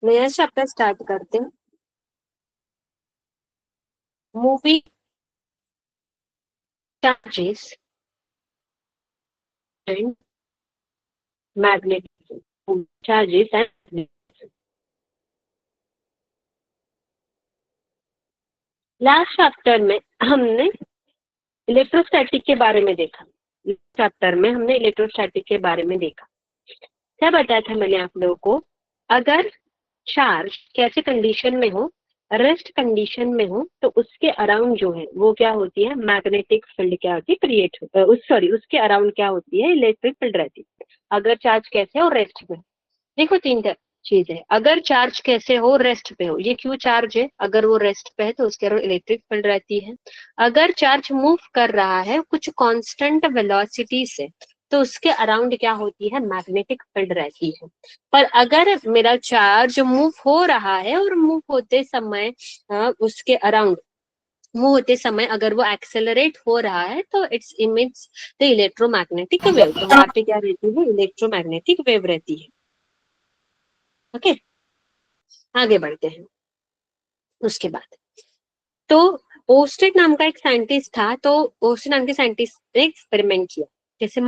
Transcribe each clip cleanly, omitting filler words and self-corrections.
नया chapter start करते हैं। Movie charges and magnetic charges and last chapter में हमने इलेक्ट्रोस्टैटिक के बारे में देखा। चैप्टर में हमने इलेक्ट्रोस्टैटिक के बारे में देखा। क्या बताया था मैंने आप लोगों को? अगर चार्ज कैसे कंडीशन में हो, रेस्ट कंडीशन में हो, तो उसके अराउंड जो है वो क्या होती है, मैग्नेटिक फील्ड क्या होती है, क्रिएट सॉरी उसके अराउंड क्या होती है, इलेक्ट्रिक फील्ड रहती है। अगर चार्ज कैसे हो, रेस्ट में। देखो तीन चीज है। अगर चार्ज कैसे हो, रेस्ट पे हो, ये क्यों चार्ज है, अगर वो रेस्ट पे है तो उसके अराउंड इलेक्ट्रिक फील्ड रहती है। अगर चार्ज मूव कर रहा है कुछ कांस्टेंट वेलोसिटी से, तो उसके अराउंड क्या होती है, मैग्नेटिक फील्ड रहती है। पर अगर मेरा चार्ज मूव हो रहा है और मूव होते समय उसके अराउंड मूव होते समय अगर वो एक्सेलरेट हो रहा है, तो it's emits the electromagnetic wave. तो वहां पे क्या रहती है, इलेक्ट्रोमैग्नेटिक वेव रहती है। ओके, आगे बढ़ते हैं। उसके बाद तो ओस्टेड नाम का एक साइंटिस्ट था, तो ओस्टेड नाम के साइंटिस्ट ने एक्सपेरिमेंट किया। जैसे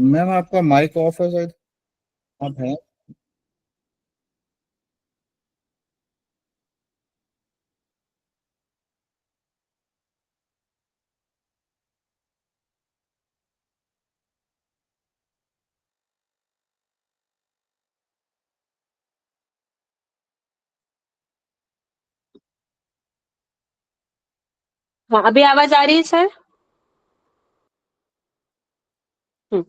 मैम आपका माइक ऑफ है शायद। आप हैं? हाँ, अभी आवाज आ रही है सर? हम्म।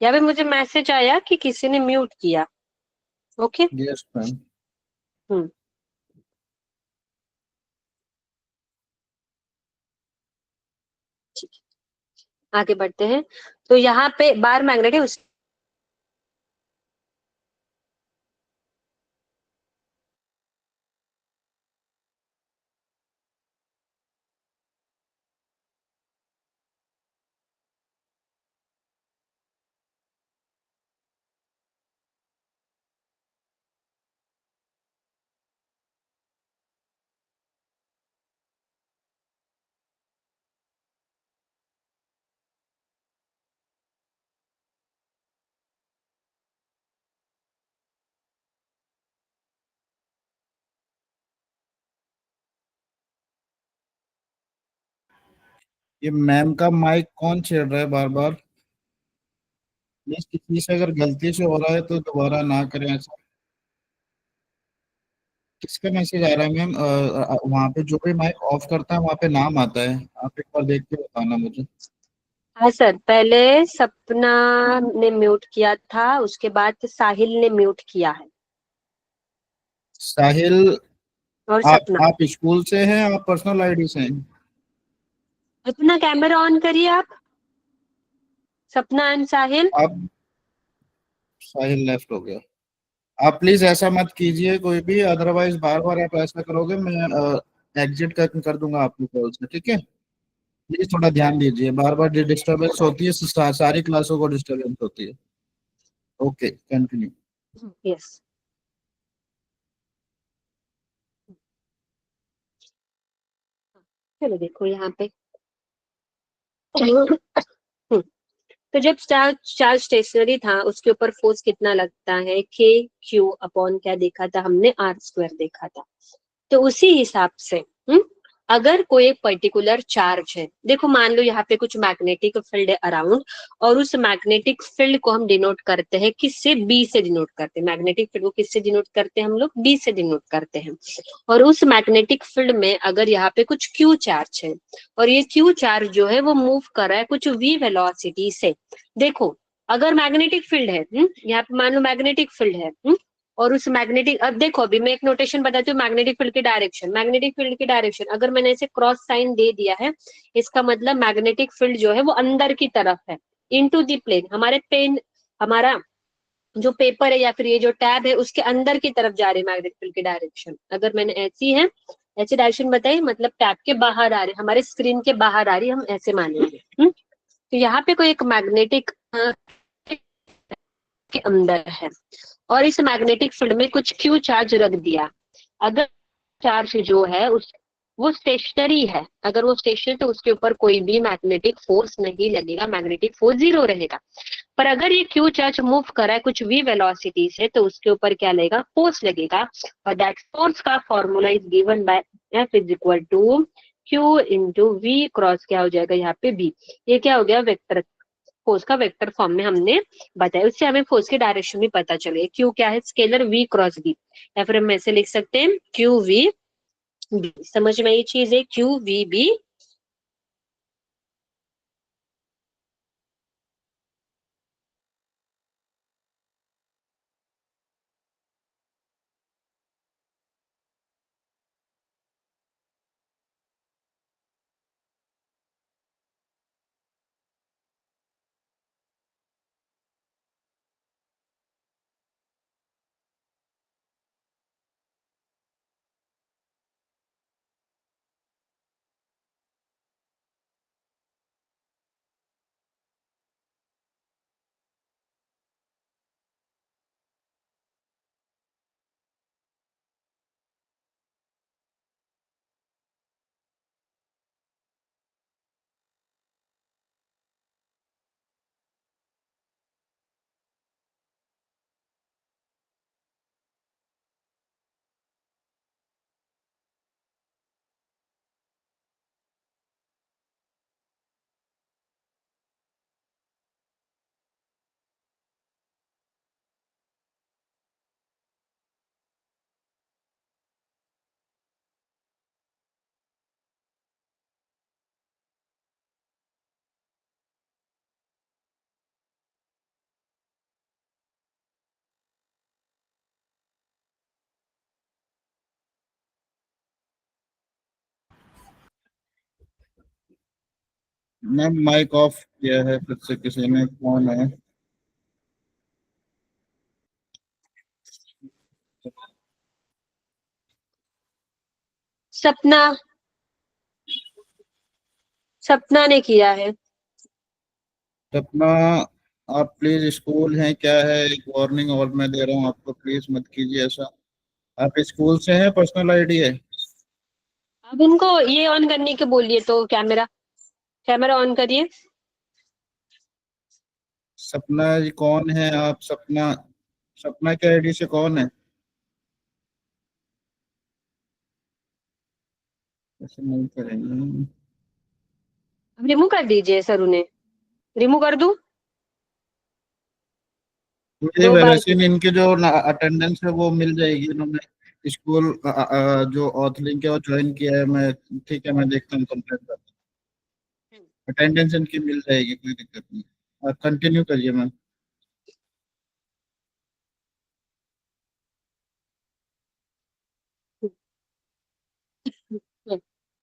यहाँ पे मुझे मैसेज आया कि किसी ने म्यूट किया। ओके। Yes ma'am. हम्म। ठीक है, आगे बढ़ते हैं। तो यहाँ पे बार मैग्नेट है। उस ये मैम का माइक कौन छेड़ रहा है बार बार? प्लीज किसी से अगर गलती से हो रहा है तो दोबारा ना करें ऐसा। किसका मैसेज आ रहा है मैम? वहाँ पे जो भी माइक ऑफ करता है वहाँ पे नाम आता है। आप एक बार देख के बताना मुझे। हाँ सर, पहले सपना ने म्यूट किया था, उसके बाद साहिल ने म्यूट किया है। साहिल। और आप सपना। आप स्कूल से हैं, आप पर्सनल आईडी से हैं? अपना कैमरा ऑन करिए आप। सपना एंड साहिल। आप साहिल लेफ्ट हो गया। आप प्लीज ऐसा मत कीजिए कोई भी, अदरवाइज बार बार आप ऐसा करोगे मैं एग्जिट कर दूंगा आपकी कॉल से, ठीक है? प्लीज थोड़ा ध्यान दीजिए, बार बार डिस्टरबेंस होती है, सारी क्लासों को डिस्टरबेंस होती है। Okay, continue. यस, चलो देखो यहाँ पे। तो जब चार्ज चार्ज स्टेशनरी था उसके ऊपर फोर्स कितना लगता है, के क्यू अपॉन क्या देखा था हमने, आर स्क्वायर देखा था। तो उसी हिसाब से अगर कोई एक पर्टिकुलर चार्ज है, देखो मान लो यहाँ पे कुछ मैग्नेटिक फील्ड है अराउंड, और उस मैग्नेटिक फील्ड को हम डिनोट करते हैं किससे, बी से डिनोट करते हैं। मैग्नेटिक फील्ड को किससे डिनोट करते हैं हम लोग, बी से डिनोट करते हैं। और उस मैग्नेटिक फील्ड में अगर यहाँ पे कुछ क्यू चार्ज है, और ये क्यू चार्ज जो है वो मूव कर रहा है कुछ वी वेलोसिटी से। देखो, अगर मैग्नेटिक फील्ड है, यहाँ पे मान लो मैग्नेटिक फील्ड है, और उस मैग्नेटिक, अब देखो अभी मैं एक नोटेशन बताती हूँ मैग्नेटिक फील्ड की डायरेक्शन। मैग्नेटिक फील्ड की डायरेक्शन अगर मैंने ऐसे क्रॉस साइन दे दिया है, इसका मतलब मैग्नेटिक फील्ड जो है वो अंदर की तरफ है, इनटू द प्लेन। हमारे पेन, हमारा जो पेपर है या फिर ये जो टैब है उसके अंदर की तरफ जा रही है मैग्नेटिक फील्ड की डायरेक्शन। अगर मैंने ऐसी है, ऐसी डायरेक्शन बताई, मतलब टैब के बाहर आ रही, हमारे स्क्रीन के बाहर आ रही, हम ऐसे मानेंगे। तो यहाँ पे कोई एक मैग्नेटिक के अंदर है, और इस मैग्नेटिक फील्ड में कुछ क्यू चार्ज रख दिया। अगर चार्ज जो है उस, वो स्टेशनरी है, अगर वो स्टेशनरी तो उसके ऊपर कोई भी मैग्नेटिक फोर्स नहीं लगेगा, मैग्नेटिक फोर्स जीरो रहेगा। पर अगर ये क्यू चार्ज मूव कर रहा है कुछ वी वेलोसिटी से, तो उसके ऊपर क्या लगेगा, फोर्स लगेगा। और दैट फोर्स का formula is given by F is equal to Q into V cross क्या हो जाएगा यहाँ पे बी। ये क्या हो गया, वेक्टर, फोर्स का वेक्टर फॉर्म में हमने बताया। उससे हमें फोर्स की डायरेक्शन भी पता चले, क्यू क्या है, स्केलर वी क्रॉस बी, या फिर हम ऐसे लिख सकते हैं क्यू वी बी। समझ में ये चीज है, Q V B. Ma'am mic off किया है फिर से किसी ने, कौन है? सपना, सपना ने किया है। सपना, आप प्लीज, स्कूल हैं क्या है, एक वार्निंग और मैं दे रहा हूँ आपको, प्लीज मत कीजिए ऐसा। आप स्कूल से हैं, पर्सनल आईडी है? अब इनको ये ऑन करने के बोलिए, तो कैमरा, कैमरा ऑन करिए। सपना जी कौन है आप, सपना? सपना के आईडी से कौन है? ऐसे नहीं करेंगे। अब रिमूव कर दीजिए सर, उन्हें रिमूव कर दूं, मुझे 2 बार की। वैसे इनके जो अटेंडेंस है वो मिल जाएगी, इन्होंने स्कूल जो ऑथ लिंक है वो ज्वाइन किया है। मैं, ठीक है, मैं देखता हूँ, कंप्लेंट करता हूँ, अटेंडेंस इनकी मिल जाएगी, कोई दिक्कत नहीं। आप कंटिन्यू करिए मैम।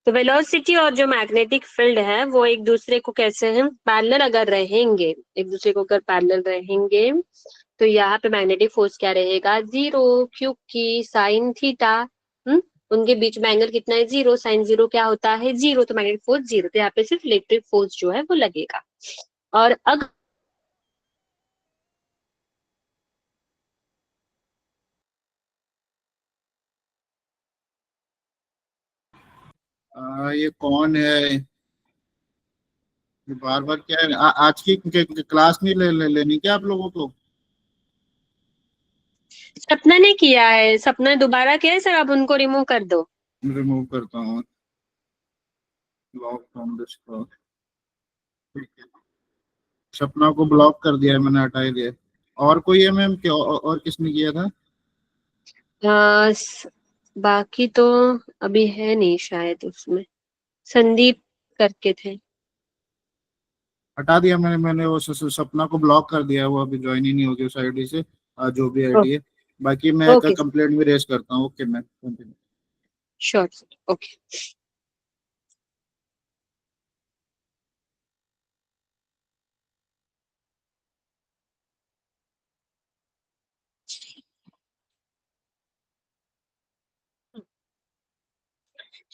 तो वेलोसिटी और जो मैग्नेटिक फील्ड है वो एक दूसरे को कैसे हैं, पैरेलल अगर रहेंगे, एक दूसरे को अगर पैरेलल रहेंगे, तो यहाँ पे मैग्नेटिक फोर्स क्या रहेगा, जीरो, क्योंकि साइन थीटा। उनके बीच में एंगल कितना है, 0, साइन 0 क्या होता है, 0, तो मैग्नेटिक फोर्स 0, तो यहाँ पे सिर्फ इलेक्ट्रिक फोर्स जो है वो लगेगा। और अगर ये कौन है, बार बार क्या है, आज की क्लास नहीं लेनी क्या आप लोगों को? सपना ने किया है, सपना दोबारा किया है सर, आप उनको रिमूव कर दो। रिमूव करता हूँ, ब्लॉक फ्रॉम दिस। ठीक है, सपना को ब्लॉक कर दिया है मैंने, हटा ही दिया। और कोई है मैम क्या, और किसने किया था? बाकी तो अभी है नहीं शायद उसमें, संदीप करके थे। हटा दिया मैंने वो सपना को ब्लॉक कर दिया है, वो अभी ज्वाइन ही नहीं होगी उस आईडी से, जो भी आईडी है। बाकी मैं ओके कंप्लेंट भी रेज करता हूँ। Okay ma'am, continue. Sure sir, okay.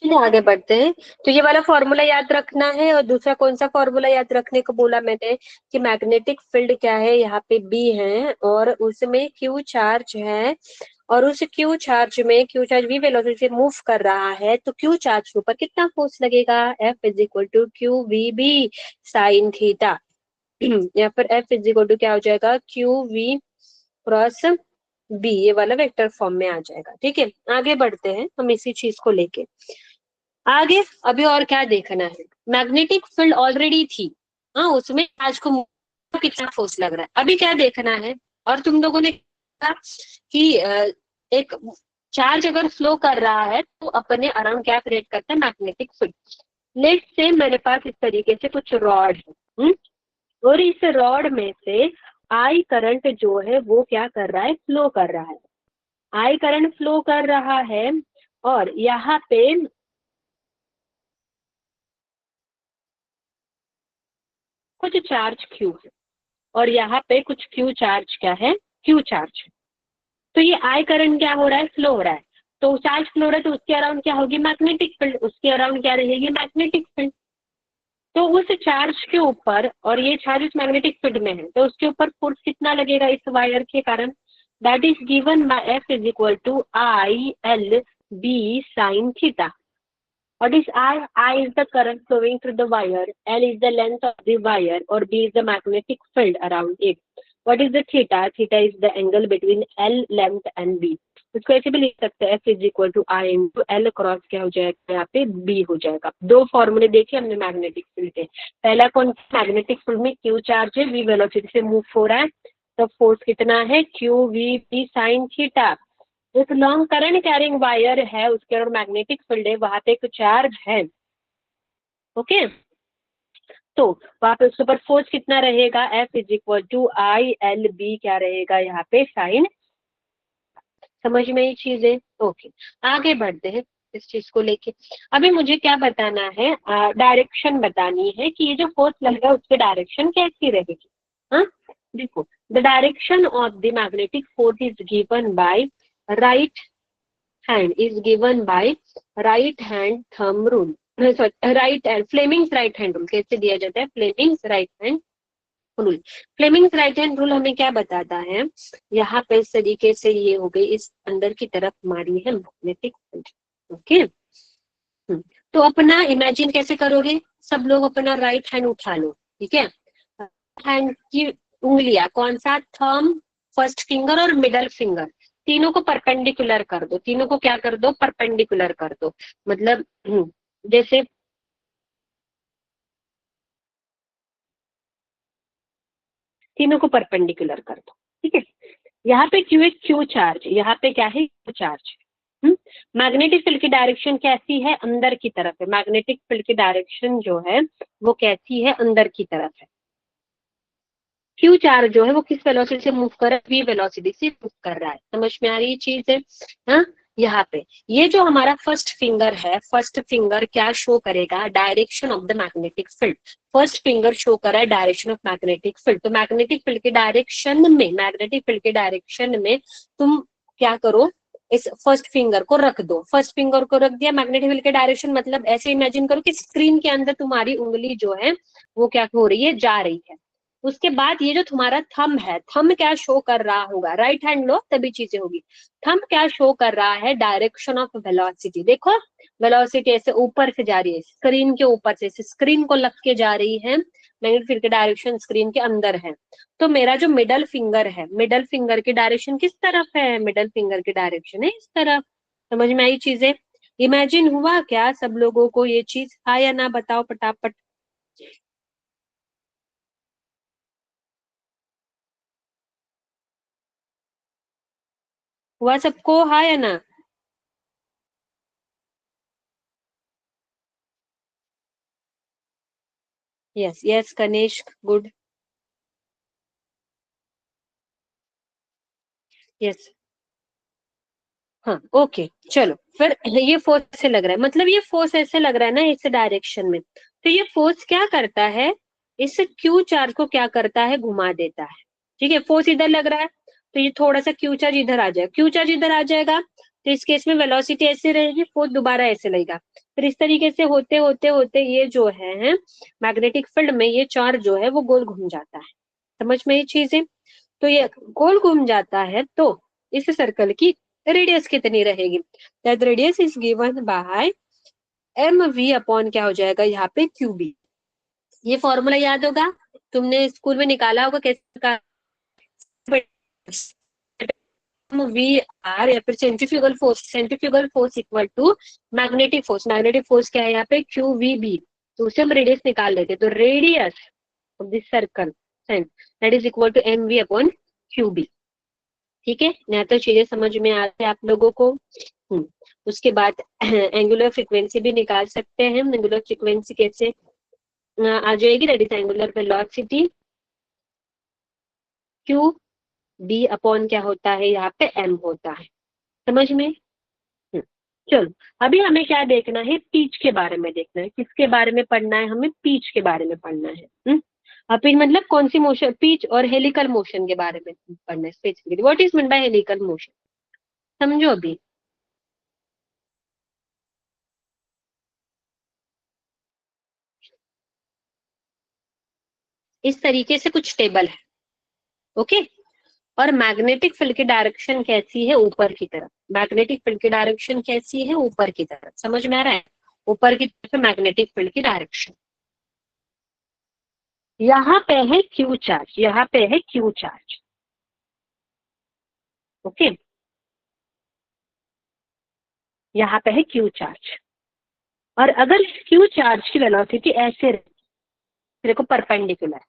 चलिए आगे बढ़ते हैं। तो ये वाला फॉर्मूला याद रखना है, और दूसरा कौन सा फॉर्मूला याद रखने को बोला मैंने, कि मैग्नेटिक फील्ड क्या है, यहाँ पे बी है और उसमें क्यू चार्ज है, और उस क्यू चार्ज में क्यू चार्ज वी वेलोसिटी से मूव कर रहा है, तो क्यू चार्ज के ऊपर कितना फोर्स लगेगा, F is equal to Q V B sine theta. या फिर एफ इज इक्वल टू क्या हो जाएगा, क्यू वी क्रॉस बी, ये वाला वेक्टर फॉर्म में आ जाएगा। ठीक है, आगे बढ़ते हैं हम इसी चीज को लेके आगे। अभी और क्या देखना है, मैग्नेटिक फील्ड ऑलरेडी थी, हाँ उसमें आज को कितना फोर्स लग रहा है, अभी क्या देखना है। और तुम लोगों ने कहा कि एक चार्ज अगर फ्लो कर रहा है तो अपने अराउंड क्या क्रिएट करता है, मैग्नेटिक फील्ड। लेट से मेरे पास इस तरीके से कुछ रॉड है, और इस रॉड में से आई करंट जो है वो क्या कर रहा है, फ्लो कर रहा है, आई करंट फ्लो कर रहा है, और यहाँ पे कुछ चार्ज क्यू है, और यहाँ पे कुछ क्यू चार्ज क्या है, क्यू चार्ज। तो ये आई करंट क्या हो रहा है, फ्लो हो रहा है, तो चार्ज फ्लो हो रहा है, तो उसके अराउंड क्या होगी, मैग्नेटिक फील्ड, उसके अराउंड क्या रहेगी, मैग्नेटिक फील्ड। तो उस चार्ज के ऊपर, और ये चार्ज उस मैग्नेटिक फील्ड में है, तो उसके ऊपर फोर्स कितना लगेगा इस वायर के कारण, that is given by F is equal to I L B sine theta. What is I? I is the current flowing through the wire. L is the length of the wire, or B is the magnetic field around it. What is the theta? Theta is the angle between L length and B. इसको ऐसे भी लिख सकते हैं, F is equal to I into L cross क्या हो जाएगा, यहाँ पे B हो जाएगा। दो फॉर्मूले देखे हमने मैग्नेटिक फील्ड के। पहला कौन, मैग्नेटिक फील्ड में Q चार्ज है, V वेलोसिटी से मूव हो रहा है, तो फोर्स कितना है, Q V B sine theta. एक लॉन्ग करंट कैरिंग वायर है, उसके अंदर मैग्नेटिक फील्ड है, वहां पे एक चार्ज है, ओके। तो वहां पे उसके ऊपर फोर्स कितना रहेगा, F is equal to I L B क्या रहेगा, यहाँ पे साइन। समझ में ये चीज है, ओके। आगे बढ़ते हैं इस चीज को लेके। अभी मुझे क्या बताना है, डायरेक्शन बतानी है कि ये जो फोर्स लगेगा उसकी डायरेक्शन कैसी रहेगी। हाँ देखो, the direction of the magnetic force is given bye right hand is given by right hand thumb rule, sorry right hand Fleming's right hand rule। कैसे दिया जाता है, Fleming's right hand rule। Fleming's right hand rule हमें क्या बताता है, यहाँ पे इस तरीके से ये हो गई, इस अंदर की तरफ मारी है मैग्नेटिक फील्ड, ओके। तो अपना इमेजिन कैसे करोगे, सब लोग अपना राइट हैंड उठा लो, ठीक है। हैंड की उंगलियां कौन सा, थंब, फर्स्ट फिंगर और मिडल फिंगर, तीनों को परपेंडिकुलर कर दो, तीनों को क्या कर दो, परपेंडिकुलर कर दो। मतलब जैसे तीनों को परपेंडिकुलर कर दो, ठीक है। यहाँ पे क्यू एक क्यू चार्ज, यहाँ पे क्या है, क्यू चार्ज। मैग्नेटिक फील्ड की डायरेक्शन कैसी है, अंदर की तरफ है, मैग्नेटिक फील्ड की डायरेक्शन जो है वो कैसी है, अंदर की तरफ है। क्यू चार्ज जो है वो किस वेलोसिटी से मूव कर रहा है, वी वेलोसिटी से मूव कर रहा है। समझ में आ रही चीज है, हाँ। यहाँ पे ये जो हमारा फर्स्ट फिंगर है, फर्स्ट फिंगर क्या शो करेगा, direction of the magnetic field. First finger show कर रहा है डायरेक्शन ऑफ मैग्नेटिक फील्ड। तो मैग्नेटिक फील्ड के डायरेक्शन में, मैग्नेटिक फील्ड के डायरेक्शन में तुम क्या करो, इस फर्स्ट फिंगर को रख दो, फर्स्ट फिंगर को रख दिया, मैग्नेटिक फील्ड के डायरेक्शन मतलब ऐसे इमेजिन करो कि स्क्रीन के अंदर तुम्हारी उंगली जो है वो क्या हो रही है, जा रही है। उसके बाद ये जो तुम्हारा थंब है, थंब क्या शो कर रहा होगा, राइट हैंड लो तभी चीजें होगी। थंब क्या शो कर रहा है, डायरेक्शन ऑफ वेलोसिटी। देखो वेलोसिटी ऐसे ऊपर से जा रही है, स्क्रीन के ऊपर से, स्क्रीन को लग के जा रही है, मैग्नेटिक फील्ड की डायरेक्शन स्क्रीन के अंदर है। तो मेरा जो मिडल फिंगर है, मिडल फिंगर की डायरेक्शन किस तरफ है, मिडल फिंगर की डायरेक्शन है इस तरफ। समझ में आई चीजें, इमेजिन हुआ क्या सब लोगों को ये चीज, हाँ या ना बताओ फटाफट। हुआ सबको, हाँ या ना? Yes yes Kanishk, good. Yes, हाँ ओके चलो फिर। ये फोर्स ऐसे लग रहा है, मतलब ये फोर्स ऐसे लग रहा है ना इस डायरेक्शन में, तो ये फोर्स क्या करता है, इस क्यू चार्ज को क्या करता है, घुमा देता है। ठीक है, फोर्स इधर लग रहा है तो ये थोड़ा सा क्यू चार्ज इधर आ जाएगा, क्यू चार्ज इधर आ जाएगा तो इस केस में वेलोसिटी ऐसे रहेगी, फोर्स दोबारा ऐसे लगेगा। फिर इस तरीके से होते होते होते ये जो है मैग्नेटिक फील्ड में ये चार्ज जो है वो गोल घूम जाता है। समझ में ये चीजें, तो ये गोल घूम जाता है तो इस सर्कल की रेडियस कितनी रहेगी, that radius is given by M V upon क्या हो जाएगा यहाँ पे क्यू बी। ये फॉर्मूला याद होगा, तुमने स्कूल में निकाला होगा कैसे, वी आर या फिर centrifugal force equal to magnetic force, magnetic force क्या है यहाँ पे क्यू वी बी, तो उसे हम रेडियस निकाल लेते, तो radius of this circle that is equal to M V upon Q B. ठीक है, यहाँ तो चीजें समझ में आती है आप लोगों को। उसके बाद एंगुलर फ्रीक्वेंसी भी निकाल सकते हैं, एंगुलर फ्रीक्वेंसी कैसे आ जाएगी, that is angular velocity Q B upon क्या होता है यहाँ पे एम होता है। समझ में? चलो अभी हमें क्या देखना है, पीच के बारे में देखना है, किसके बारे में पढ़ना है, हमें पीच के बारे में पढ़ना है। अभी मतलब कौन सी मोशन, पीच और हेलिकल मोशन के बारे में पढ़ना है specifically, what is mean by helical motion, समझो अभी। इस तरीके से कुछ टेबल है, ओके, और मैग्नेटिक फील्ड की डायरेक्शन कैसी है, ऊपर की तरफ, मैग्नेटिक फील्ड की डायरेक्शन कैसी है, ऊपर की तरफ। समझ में आ रहा है, ऊपर की तरफ मैग्नेटिक फील्ड की डायरेक्शन। यहाँ पे है क्यू चार्ज, यहाँ पे है क्यू चार्ज, ओके, यहाँ पे है क्यू चार्ज। और अगर क्यू चार्ज की वेलोसिटी ऐसे देखो परपेंडिकुलर,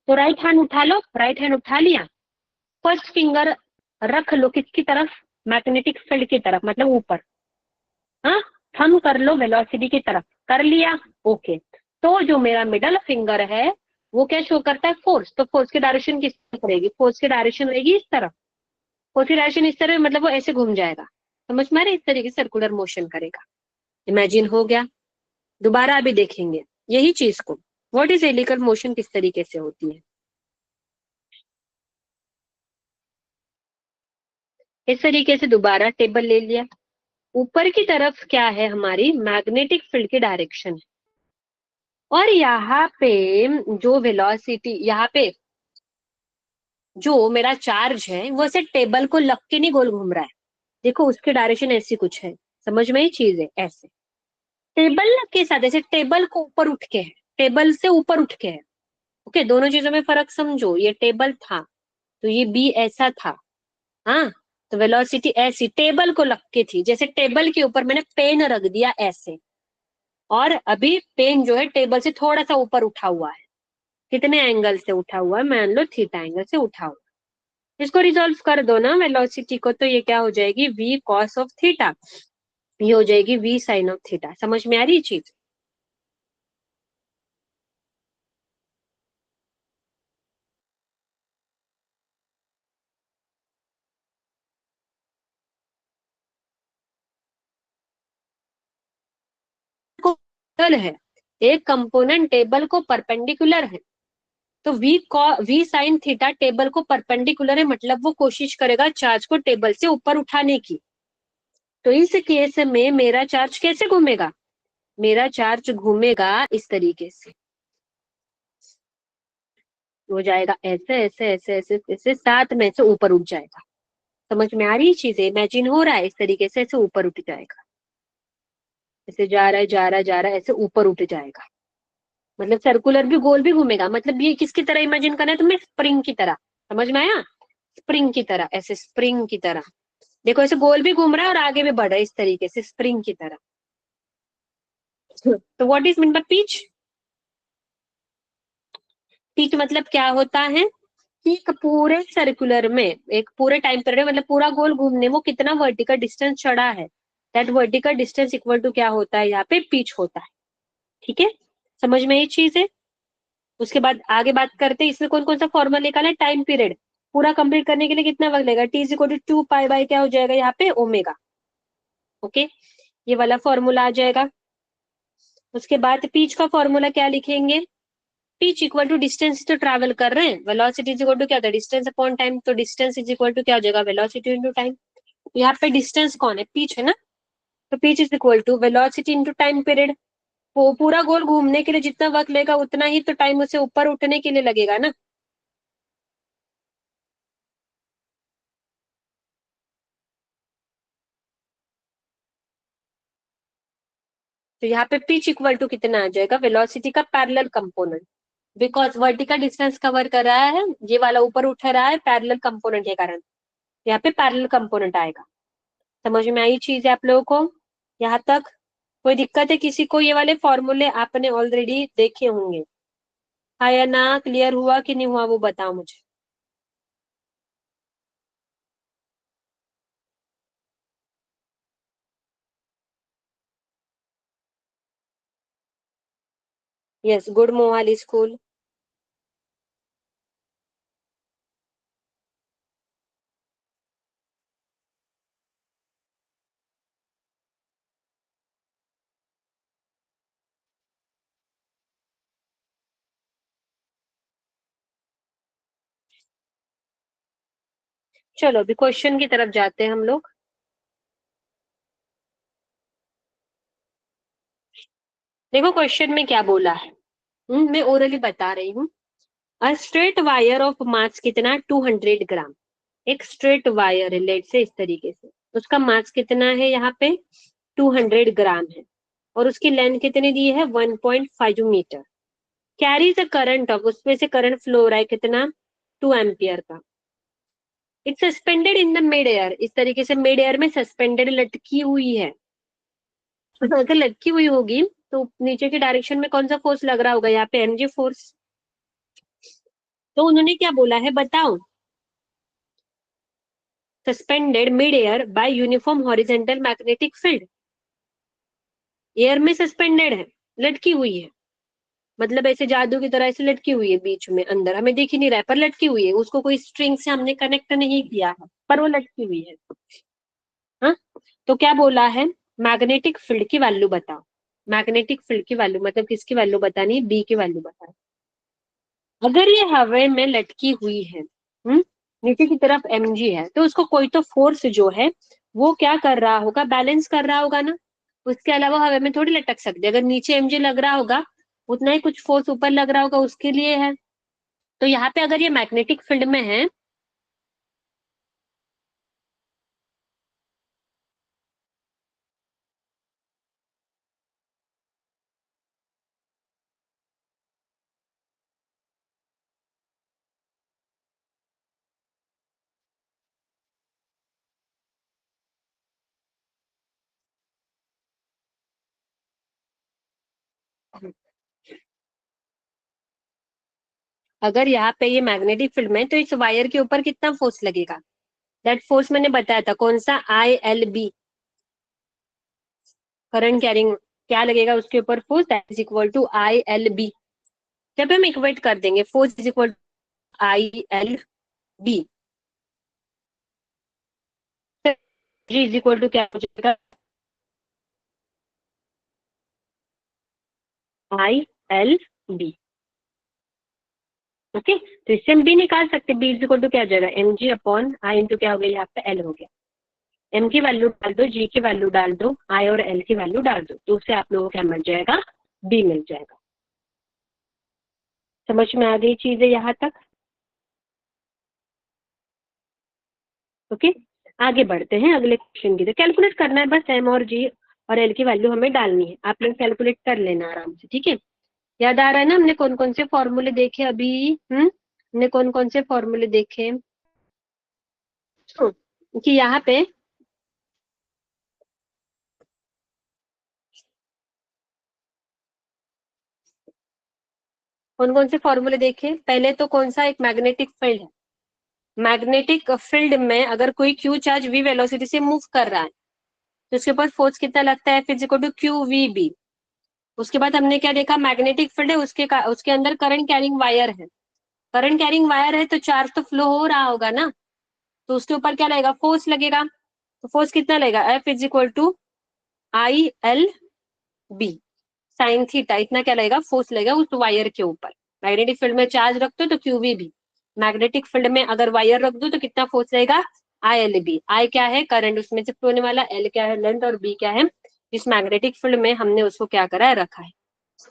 तो राइट हैंड उठा लो, राइट हैंड उठा लिया, फर्स्ट फिंगर रख लो किसकी तरफ, मैग्नेटिक फील्ड की तरफ, मतलब ऊपर, हाँ, थंब कर लो वेलोसिटी की तरफ, कर लिया, ओके। तो जो मेरा मिडल फिंगर है वो क्या शो करता है, फोर्स, तो फोर्स की डायरेक्शन किस तरफ रहेगी, फोर्स की डायरेक्शन रहेगी इस तरफ, फोर्स की डायरेक्शन इस तरफ मतलब वो ऐसे घूम जाएगा। समझ में आ रहा है, इस तरीके से सर्कुलर मोशन करेगा। इमेजिन हो गया, दोबारा अभी देखेंगे यही चीज को, व्हाट इज हेलिकल मोशन किस तरीके से होती है। इस तरीके से दोबारा टेबल ले लिया, ऊपर की तरफ क्या है, हमारी मैग्नेटिक फील्ड की डायरेक्शन है, और यहाँ पे जो वेलोसिटी, यहाँ पे जो मेरा चार्ज है वो ऐसे टेबल को लग के नहीं गोल घूम रहा है, देखो उसकी डायरेक्शन ऐसी कुछ है। समझ में ये चीज है, ऐसे टेबल के साथ, ऐसे टेबल को ऊपर उठ के है, टेबल से ऊपर उठ के है, ओके, दोनों चीजों में फर्क समझो, ये टेबल था तो ये बी ऐसा था, हाँ, तो वेलोसिटी ऐसी टेबल को लग के थी, जैसे टेबल के ऊपर मैंने पेन रख दिया ऐसे, और अभी पेन जो है टेबल से थोड़ा सा ऊपर उठा हुआ है, कितने एंगल से उठा हुआ है, मान लो थीटा एंगल से उठा हुआ है। इसको रिजोल्व कर दो ना वेलोसिटी को, तो ये क्या हो जाएगी, v cos ऑफ थीटा, ये हो जाएगी v sin ऑफ थीटा। समझ में आ रही है चीज? है एक कंपोनेंट टेबल को परपेंडिकुलर है, तो वी साइन थीटा टेबल को परपेंडिकुलर है, मतलब वो कोशिश करेगा चार्ज को टेबल से ऊपर उठाने की। तो इस केस में मेरा चार्ज कैसे घूमेगा? मेरा चार्ज घूमेगा इस तरीके से, हो जाएगा ऐसे ऐसे ऐसे ऐसे ऐसे, साथ में से ऊपर उठ जाएगा। समझ में आ रही है चीजें? इमेजिन हो रहा है इस तरीके से, ऐसे ऊपर उठ जाएगा, ऐसे जा रहा है जा रहा है जा रहा है, ऐसे ऊपर उठ जाएगा। मतलब सर्कुलर भी, गोल भी घूमेगा। मतलब ये किसकी तरह इमेजिन करना है तुम्हें? स्प्रिंग की तरह। समझ में आया? स्प्रिंग की तरह, ऐसे स्प्रिंग की तरह। देखो ऐसे गोल भी घूम रहा है और आगे भी बढ़ रहा है इस तरीके से, स्प्रिंग की तरह। तो what is mean by pitch? Pitch मतलब क्या होता है कि एक पूरे सर्कुलर में, एक पूरे टाइम पीरियड में, मतलब पूरा गोल घूमने वो कितना वर्टिकल डिस्टेंस चढ़ा है, that vertical distance equal to क्या होता है? यहाँ पे पिच होता है। ठीक है, समझ में ये चीज है? उसके बाद आगे बात करते हैं, इसमें कौन कौन सा फॉर्मूला निकाला है? टाइम पीरियड पूरा कंप्लीट करने के लिए कितना वक्त लगेगा? T is equal to 2 pi by क्या हो जाएगा यहाँ पे? ओमेगा। ओके, ये वाला फॉर्मूला आ जाएगा। उसके बाद पिच का फॉर्मूला क्या लिखेंगे? पिच इक्वल टू डिस्टेंस तो ट्रैवल कर रहे हैं, वेलोसिटी इज इक्वल टू क्या होता है? Distance upon time. तो डिस्टेंस इज इक्वल टू क्या हो जाएगा? Velocity into time. यहाँ पे डिस्टेंस कौन है? पिच है ना। तो pitch is equal to velocity into time period. वो पूरा गोल घूमने के लिए जितना वक्त लेगा उतना ही तो टाइम उसे ऊपर उठने के लिए लगेगा ना। तो यहाँ पे पिच इक्वल टू कितना आ जाएगा? वेलोसिटी का parallel component. Because vertical distance cover कर रहा है, ये वाला ऊपर उठ रहा है पैरेलल कंपोनेंट के कारण, यहाँ पे पैरेलल कंपोनेंट आएगा। समझ में आई चीज है आप लोगों को? यहाँ तक कोई दिक्कत है किसी को? ये वाले फॉर्मूले आपने ऑलरेडी देखे होंगे, हाँ या ना? क्लियर हुआ कि नहीं हुआ वो बताओ मुझे। Yes, good Mohali school. चलो अभी क्वेश्चन की तरफ जाते हैं हम लोग। देखो क्वेश्चन में क्या बोला है, मैं ओरली बता रही हूँ। A straight wire of mass कितना? 200 ग्राम। एक स्ट्रेट वायर है लेट से, इस तरीके से, उसका मास कितना है यहाँ पे? 200 ग्राम है। और उसकी लेंथ कितनी दी है? 1.5 metre. Carry the current of, उसमें से करंट फ्लो हो रहा है कितना? 2 एम्पियर का। It's suspended in the mid air, इस तरीके से मिड एयर में सस्पेंडेड, लटकी हुई है। अगर लटकी हुई होगी तो नीचे की डायरेक्शन में कौन सा फोर्स लग रहा होगा? यहाँ पे एमजी फोर्स। तो उन्होंने क्या बोला है बताओ? Suspended mid air by uniform horizontal magnetic field. Air में सस्पेंडेड है, लटकी हुई है, मतलब ऐसे जादू की तरह ऐसे लटकी हुई है, बीच में अंदर हमें दिख ही नहीं रहा है पर लटकी हुई है, उसको कोई स्ट्रिंग से हमने कनेक्ट नहीं किया है पर वो लटकी हुई है। हाँ, तो क्या बोला है? मैग्नेटिक फील्ड की वैल्यू बताओ। मैग्नेटिक फील्ड की वैल्यू मतलब किसकी वैल्यू बतानी है? बी की वैल्यू बताओ। अगर ये हवा में लटकी हुई है, नीचे की तरफ mg है, तो उसको कोई तो फोर्स जो है वो क्या कर रहा होगा? बैलेंस कर रहा होगा ना। उसके अलावा हवा में थोड़ी लटक सकती है। अगर नीचे mg लग रहा होगा उतना ही कुछ फोर्स ऊपर लग रहा होगा उसके लिए है। तो यहाँ पे अगर ये मैग्नेटिक फील्ड में है, अगर यहाँ पे ये मैग्नेटिक फील्ड में, तो इस वायर के ऊपर कितना फोर्स लगेगा? दैट फोर्स मैंने बताया था कौन सा? ILB, current carrying. क्या लगेगा उसके ऊपर force? That is equal to ILB। जब हम इक्वेट कर देंगे force is equal to ILB, G is equal to क्या हो जाएगा? ILB। ओके, तो इससे हम बी निकाल सकते हैं। बी इज इक्वल टू क्या हो जाएगा? mg अपॉन आई इंटू क्या हो गया यहाँ पे? एल हो गया। एम की वैल्यू डाल दो, जी की वैल्यू डाल दो, आई और एल की वैल्यू डाल दो, तो उससे आप लोगों को क्या मिल जाएगा, बी मिल जाएगा। समझ में आ गई चीजें यहाँ तक? ओके, आगे बढ़ते हैं अगले क्वेश्चन की। तो कैलकुलेट करना है बस, एम और जी और एल की वैल्यू हमें डालनी है, आप लोग कैलकुलेट कर लेना आराम से, ठीक है। याद आ रहा है ना हमने कौन कौन से फॉर्मूले देखे अभी? हमने कौन कौन से फॉर्मूले देखे? कि यहाँ पे कौन कौन से फॉर्मूले देखे? पहले तो कौन सा, एक मैग्नेटिक फील्ड है। मैग्नेटिक फील्ड में अगर कोई क्यू चार्ज वी वेलोसिटी से मूव कर रहा है तो उसके ऊपर फोर्स कितना लगता है, physical to Q V B. उसके बाद हमने क्या देखा, मैग्नेटिक फील्ड है, उसके अंदर करंट कैरिंग वायर है। करंट कैरिंग वायर है तो चार्ज तो फ्लो हो रहा होगा ना, तो उसके ऊपर क्या लगेगा, फोर्स लगेगा। तो फोर्स कितना लगेगा, F is equal to I L B sine theta, इतना क्या लगेगा, फोर्स लगेगा उस वायर के ऊपर। मैग्नेटिक फील्ड में चार्ज रख दो तो क्यूवी भी, मैग्नेटिक फील्ड में अगर वायर रख दो तो कितना फोर्स लगेगा, आई एल बी। आई क्या है, करंट उसमें से फ्लो होने वाला, एल क्या है, लेंथ, और बी क्या है, इस मैग्नेटिक फील्ड में हमने उसको क्या करा है, रखा है।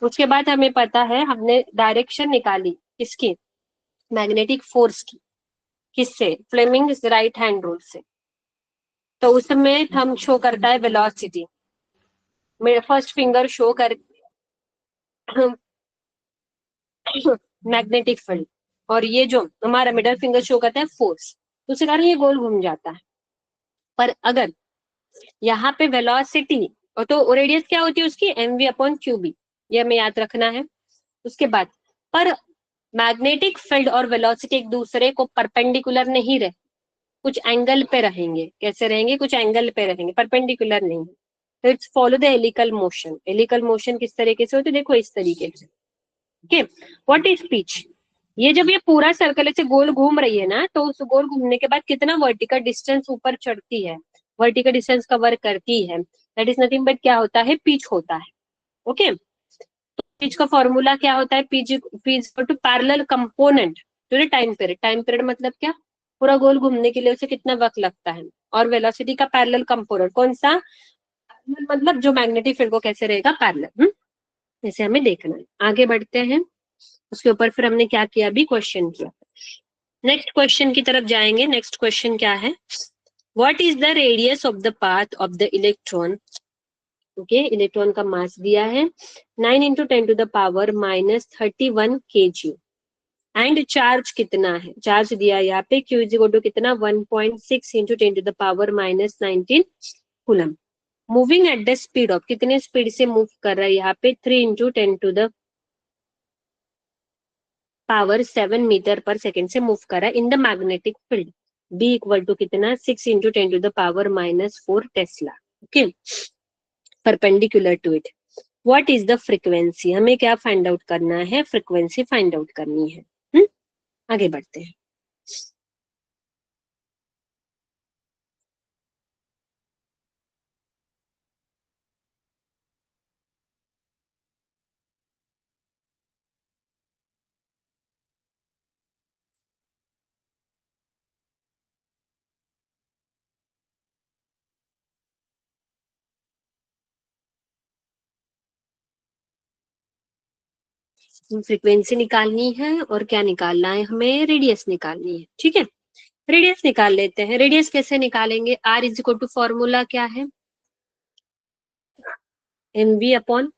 उसके बाद हमें पता है, हमने डायरेक्शन निकाली किसकी, मैग्नेटिक फोर्स की, किससे, फ्लेमिंग राइट हैंड रूल से। तो उसमें हम शो करता है वेलोसिटी, मेरा फर्स्ट फिंगर शो कर मैग्नेटिक फील्ड, और ये जो हमारा मिडल फिंगर शो करता है फोर्स, तो उसके कारण ये गोल घूम जाता है। पर अगर यहाँ पे वेलोसिटी, और तो रेडियस क्या होती है उसकी, M V upon Q B, ये हमें याद रखना है। उसके बाद पर मैग्नेटिक फील्ड और वेलोसिटी एक दूसरे को परपेंडिकुलर नहीं रहे, कुछ एंगल पे रहेंगे। कैसे रहेंगे, कुछ एंगल पे रहेंगे, परपेंडिकुलर नहीं। तो it's follow the helical motion. Helical motion किस तरीके से होती है, देखो इस तरीके से। ओके, व्हाट इज पिच, ये जब ये पूरा सर्कल ऐसे गोल घूम रही है ना, तो उस गोल घूमने के बाद कितना वर्टिकल डिस्टेंस ऊपर चढ़ती है, वर्टिकल डिस्टेंस कवर करती है, दैट इज नथिंग बट क्या होता है, पिच होता है। ओके, पिच का फॉर्मूला क्या होता है, pitch pitch to parallel component to the time period. Time period मतलब क्या, पूरा गोल घूमने के लिए उसे कितना वक्त लगता है, और वेलोसिटी का पैरेलल कंपोनेंट कौन सा, मतलब जो मैग्नेटिक फील्ड को कैसे रहेगा, पैरेलल। जैसे हमें देखना है, आगे बढ़ते हैं। उसके ऊपर फिर हमने क्या किया, अभी क्वेश्चन किया। नेक्स्ट क्वेश्चन की तरफ जाएंगे। नेक्स्ट क्वेश्चन क्या है, what is the radius of the path of the electron. Okay, electron का मास दिया है 9 into 10 to the power minus 31 kg, and charge कितना है, चार्ज दिया है यहाँ पे, Q इज इक्वल टू कितना, 1.6 into 10 to the power minus 19 coulomb. Moving at the speed of, कितने स्पीड से मूव कर रहा है यहाँ पे, 3 into 10 to the power 7 metre per second से मूव कर रहा है in the magnetic field. B equal to कितना, 6 into 10 to the power minus 4 tesla. Okay, perpendicular to it. What is the frequency, हमें क्या फाइंड आउट करना है, frequency find out करनी है। आगे बढ़ते हैं। फ्रीक्वेंसी निकालनी है, और क्या निकालना है, हमें रेडियस निकालनी है। ठीक है, रेडियस निकाल लेते हैं। रेडियस कैसे निकालेंगे, R is equal to formula क्या है, M B upon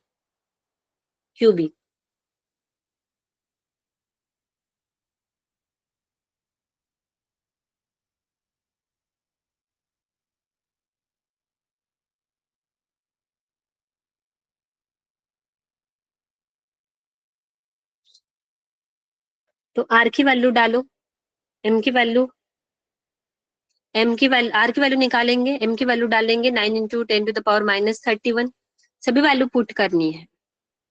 Q B. तो आर की वैल्यू डालो, एम की वैल्यू, एम की वैल्यू, आर की वैल्यू निकालेंगे, एम की वैल्यू डालेंगे 9 into 10 to the power minus 31, सभी वैल्यू पुट करनी है।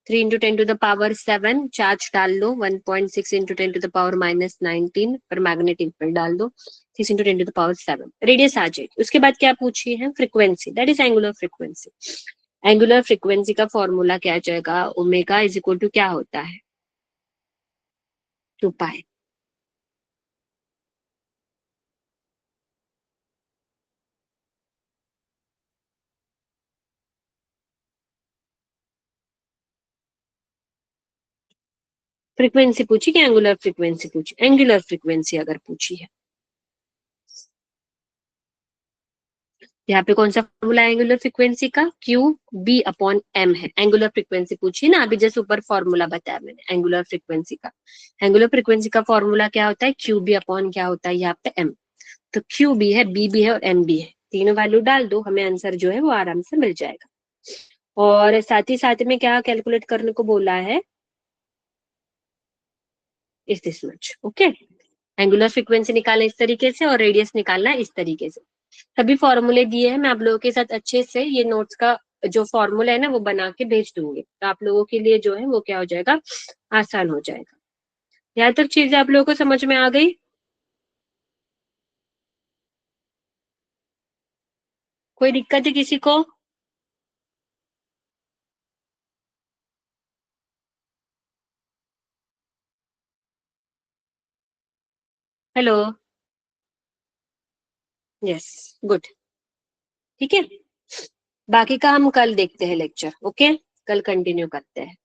3 into 10 to the power 7, charge डाल लो 1.6 into 10 to the power minus 19 पर मैग्नेटिक फील्ड डाल दो 6 into 10 to the power 7, radius आ जाएगी। उसके बाद क्या पूछी है, frequency, that is angular frequency. Angular frequency का फॉर्मूला क्या आ जाएगा, ओमेगा इज इक्वल टू क्या होता है, 2 पाई। फ्रीक्वेंसी पूछी कि एंगुलर फ्रीक्वेंसी पूछी? एंगुलर फ्रीक्वेंसी अगर पूछी है, यहाँ पे कौन सा फॉर्मूला है एंगुलर फ्रीक्वेंसी का? क्यू बी अपॉन एम है। एंगुलर फ्रीक्वेंसी पूछी ना, अभी जैसे ऊपर फॉर्मूला बताया मैंने एंगुलर फ्रीक्वेंसी का। एंगुलर फ्रीक्वेंसी का फॉर्मूला क्या होता है? क्यू बी अपॉन क्या होता है यहाँ पे? एम। तो क्यू बी है, बी भी है और एम भी है, तीनों वैल्यू डाल दो, हमें आंसर जो है वो आराम से मिल जाएगा। और साथ ही साथ में क्या कैलकुलेट करने को बोला है? इस this much. Okay, angular frequency निकालना इस तरीके से और रेडियस निकालना इस तरीके से। सभी फॉर्मूले दिए हैं, मैं आप लोगों के साथ अच्छे से ये नोट्स का जो फॉर्मूला है ना वो बना के भेज दूंगी, तो आप लोगों के लिए जो है वो क्या हो जाएगा? आसान हो जाएगा। यहाँ तक चीजें आप लोगों को समझ में आ गई? कोई दिक्कत है किसी को? हेलो? Yes, good. ठीक है, बाकी का हम कल देखते हैं लेक्चर। ओके, कल कंटिन्यू करते हैं।